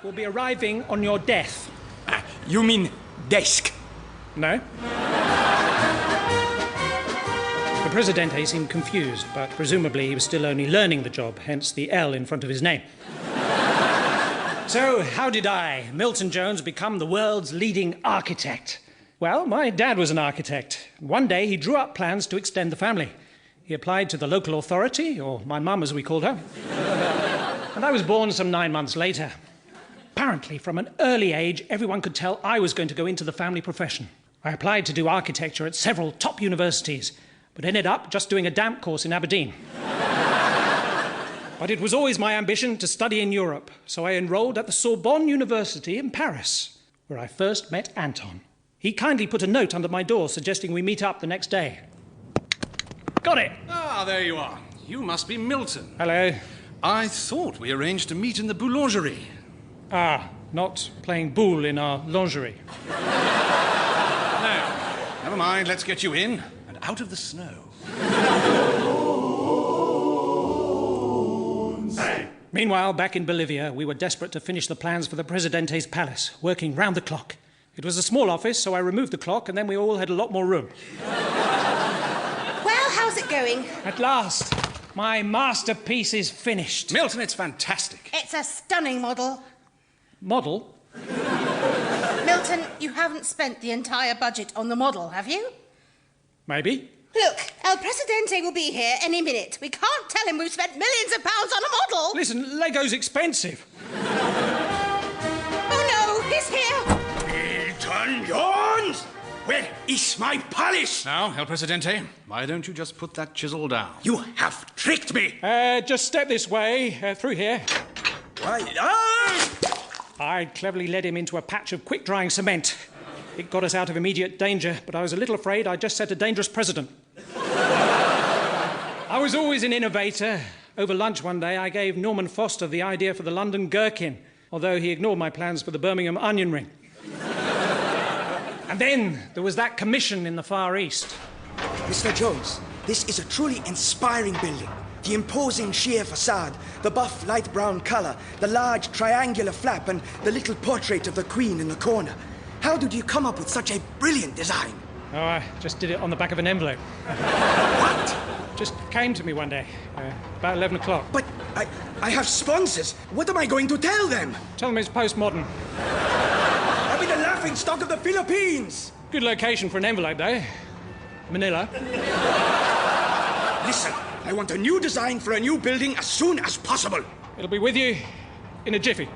will be arriving on your death. You mean desk? No? The Presidente seemed confused, but presumably he was still only learning the job, hence the L in front of his name. So, how did I, Milton Jones, become the world's leading architect? Well, my dad was an architect. One day he drew up plans to extend the family. He applied to the local authority, or my mum as we called her, and I was born some 9 months later. Apparently, from an early age, everyone could tell I was going to go into the family profession. I applied to do architecture at several top universities, but ended up just doing a damp course in Aberdeen. But it was always my ambition to study in Europe, so I enrolled at the Sorbonne University in Paris, where I first met Anton. He kindly put a note under my door suggesting we meet up the next day. Got it! Ah, there you are. You must be Milton. Hello. I thought we arranged to meet in the boulangerie. Ah, not playing boule in our lingerie. No, never mind. Let's get you in and out of the snow. Meanwhile, back in Bolivia, we were desperate to finish the plans for the Presidente's palace, working round the clock. It was a small office, so I removed the clock, and then we all had a lot more room. Well, how's it going? At last, my masterpiece is finished. Milton, it's fantastic. It's a stunning model. Model? Milton, you haven't spent the entire budget on the model, have you? Maybe. Look, El Presidente will be here any minute. We can't tell him we've spent millions of pounds on a model. Listen, Lego's expensive. Oh, no, he's here. Milton Jones! Where is my palace? Now, El Presidente, why don't you just put that chisel down? You have tricked me. Just step this way, through here. Why? I cleverly led him into a patch of quick-drying cement. It got us out of immediate danger, but I was a little afraid I'd just set a dangerous precedent. I was always an innovator. Over lunch one day, I gave Norman Foster the idea for the London gherkin, although he ignored my plans for the Birmingham onion ring. And then there was that commission in the Far East. Mr. Jones, this is a truly inspiring building. The imposing sheer facade, the buff light brown colour, the large triangular flap, and the little portrait of the Queen in the corner. How did you come up with such a brilliant design? Oh, I just did it on the back of an envelope. What? Just came to me one day, about 11 o'clock. But I have sponsors. What am I going to tell them? Tell them it's postmodern. I'll be the laughingstock of the Philippines. Good location for an envelope, though. Manila. Listen, I want a new design for a new building as soon as possible. It'll be with you in a jiffy.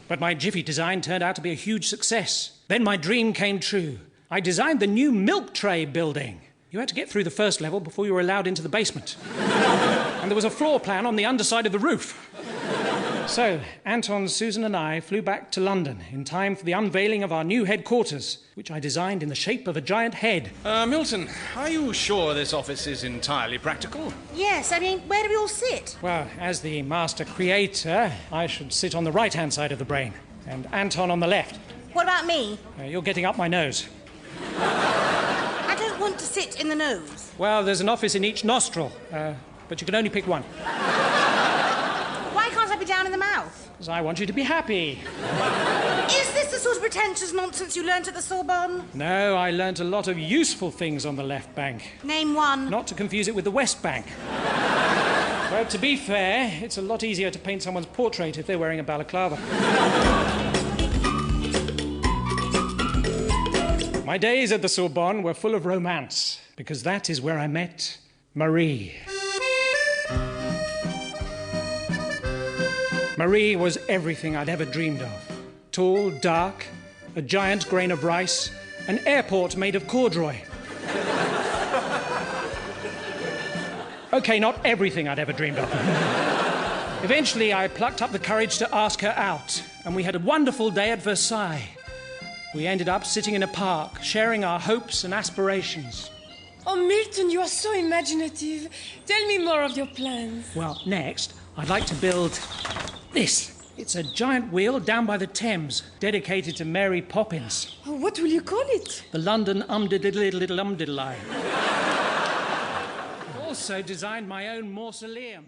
But my jiffy design turned out to be a huge success. Then my dream came true. I designed the new milk tray building. You had to get through the first level before you were allowed into the basement. And there was a floor plan on the underside of the roof. So, Anton, Susan and I flew back to London in time for the unveiling of our new headquarters, which I designed in the shape of a giant head. Milton, are you sure this office is entirely practical? Yes, I mean, where do we all sit? Well, as the master creator, I should sit on the right-hand side of the brain, and Anton on the left. What about me? You're getting up my nose. I don't want to sit in the nose. Well, there's an office in each nostril, but you can only pick one. Why can't I be down in the mouth? Because I want you to be happy. Is this the sort of pretentious nonsense you learnt at the Sorbonne? No, I learnt a lot of useful things on the left bank. Name one. Not to confuse it with the West Bank. Well, to be fair, it's a lot easier to paint someone's portrait if they're wearing a balaclava. My days at the Sorbonne were full of romance, because that is where I met Marie. Marie was everything I'd ever dreamed of. Tall, dark, a giant grain of rice, an airport made of corduroy. Okay, not everything I'd ever dreamed of. Eventually, I plucked up the courage to ask her out, and we had a wonderful day at Versailles. We ended up sitting in a park, sharing our hopes and aspirations. Oh, Milton, you are so imaginative. Tell me more of your plans. Well, next, I'd like to build this. It's a giant wheel down by the Thames, dedicated to Mary Poppins. Oh, what will you call it? The London Umdiddle-Diddle-Umdiddle-I. Also designed my own mausoleum.